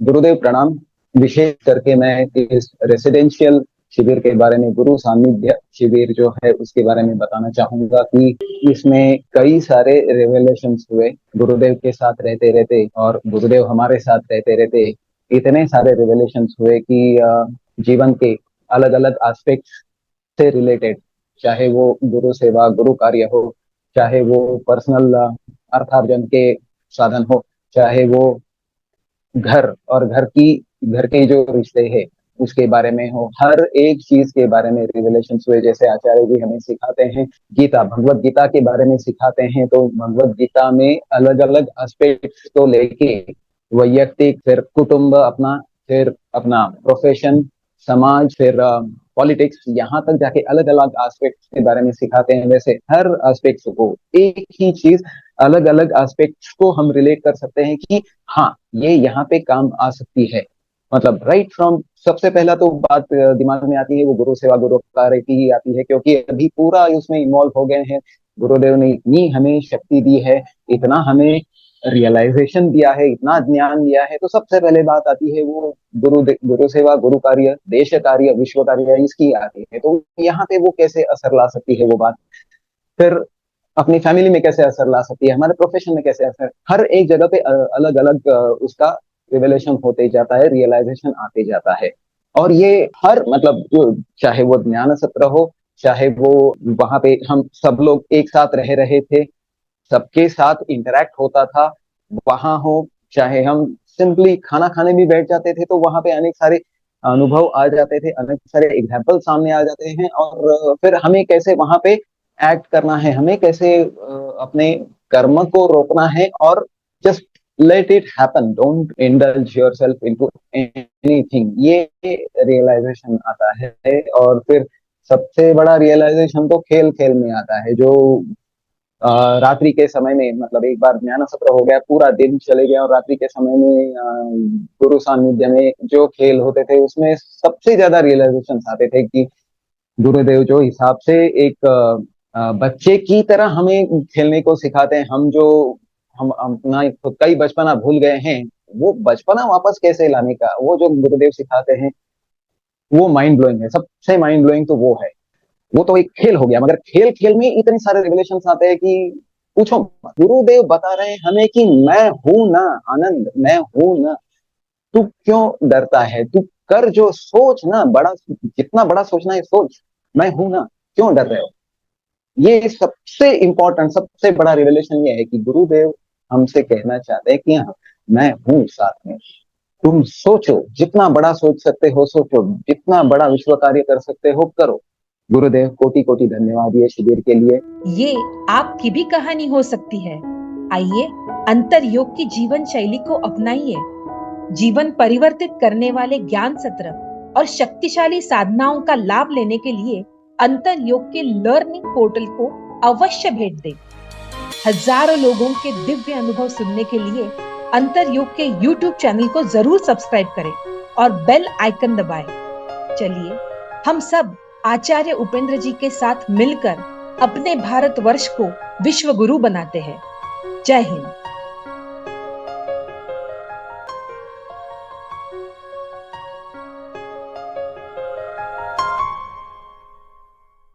गुरुदेव प्रणाम। विशेष करके मैं इस रेसिडेंशियल शिविर के बारे में, गुरु सानिध्य शिविर जो है उसके बारे में बताना चाहूंगा कि इसमें कई सारे रिवेलेशंस हुए गुरुदेव के साथ रहते रहते, और गुरुदेव हमारे साथ रहते रहते इतने सारे रिवेलेशंस हुए कि जीवन के अलग अलग एस्पेक्ट्स से रिलेटेड, चाहे वो गुरु सेवा, गुरु कार्य हो, चाहे वो पर्सनल अर्थार्जन के साधन हो, चाहे वो घर और घर के जो रिश्ते हैं उसके बारे में हो, हर एक चीज के बारे में रिविलेशन हुए। जैसे आचार्य जी हमें सिखाते हैं, गीता, भगवत गीता के बारे में सिखाते हैं, तो भगवत गीता में अलग अलग एस्पेक्ट्स को लेके वैयक्तिक, फिर कुटुंब अपना, फिर अपना प्रोफेशन, समाज, फिर पॉलिटिक्स, यहाँ तक जाके अलग अलग एस्पेक्ट्स के बारे में सिखाते हैं। वैसे हर एस्पेक्ट्स को, एक ही चीज अलग अलग एस्पेक्ट्स को हम रिलेट कर सकते हैं कि हाँ ये यहाँ पे काम आ सकती है। मतलब राइट फ्रॉम, सबसे पहला तो बात दिमाग में आती है वो गुरु सेवा गुरु कार्य की ही आती है, क्योंकि अभी पूरा उसमें इन्वॉल्व हो गए हैं। गुरुदेव ने इतनी हमें शक्ति दी है, इतना हमें रियलाइजेशन दिया है, इतना ज्ञान दिया है, तो सबसे पहले बात आती है वो गुरु सेवा गुरु कार्य, देश कार्य, विश्व कार्य, इसकी आती है। तो यहाँ पे वो कैसे असर ला सकती है वो बात, फिर अपनी फैमिली में कैसे असर ला सकती है, हमारे प्रोफेशन में कैसे असर, हर एक जगह पे अलग अलग उसका रिवेलेशन होते जाता है, रियलाइजेशन आते जाता है। और ये हर मतलब चाहे वो ज्ञान सत्र हो, चाहे वो वहां पे हम सब लोग एक साथ रह रहे थे, सबके साथ इंटरेक्ट होता था वहां हो, चाहे हम सिंपली खाना खाने भी बैठ जाते थे तो वहां पे अनेक सारे अनुभव आ जाते थे, अनेक सारे एग्जाम्पल सामने आ जाते हैं, और फिर हमें कैसे वहां पे एक्ट करना है, हमें कैसे अपने कर्म को रोकना है, और just let it happen, don't indulge yourself into anything, ये रियलाइजेशन आता है। और फिर सबसे बड़ा रियलाइजेशन तो खेल खेल में आता है, जो रात्रि के समय में, मतलब एक बार ज्ञान सत्र हो गया, पूरा दिन चले गया, और रात्रि के समय में गुरु सानिध्य में जो खेल होते थे उसमें सबसे ज्यादा रियलाइजेशन आते थे कि गुरुदेव जो हिसाब से एक बच्चे की तरह हमें खेलने को सिखाते हैं, हम अपना खुद का ही बचपना भूल गए हैं, वो बचपना वापस कैसे लाने का वो जो गुरुदेव सिखाते हैं वो माइंड ब्लोइंग है। सबसे माइंड ब्लोइंग तो वो है। वो तो एक खेल हो गया, मगर खेल खेल में इतने सारे रिविलेशन आते हैं कि पूछो मत। गुरुदेव बता रहे हैं हमें कि मैं हूं ना आनंद, मैं हूं ना, तू क्यों डरता है, तू कर जो, सोच ना बड़ा, जितना बड़ा सोचना है सोच, मैं हूं ना, क्यों डर रहे हो। ये सबसे इंपॉर्टेंट, सबसे बड़ा रिविलेशन ये है कि गुरुदेव हमसे कहना चाहते हैं कि हाँ मैं हूं साथ में, तुम सोचो, जितना बड़ा सोच सकते हो सोचो, जितना बड़ा विश्व कार्य कर सकते हो करो। गुरुदेव कोटि कोटि धन्यवाद ये शिविर के लिए। ये आपकी भी कहानी हो सकती है। आइए अंतर योग की जीवन शैली को अपनाइए। जीवन परिवर्तित करने वाले ज्ञान सत्र और शक्तिशाली साधनाओं का लाभ लेने के लिए अंतर योग के लर्निंग पोर्टल को अवश्य भेंट दें। हजारों लोगों के दिव्य अनुभव सुनने के लिए अंतर योग के YouTube चैनल को जरूर सब्सक्राइब करें और बेल आइकन दबाएं। चलिए हम सब आचार्य उपेंद्र जी के साथ मिलकर अपने भारतवर्ष को विश्व गुरु बनाते हैं। जय हिंद।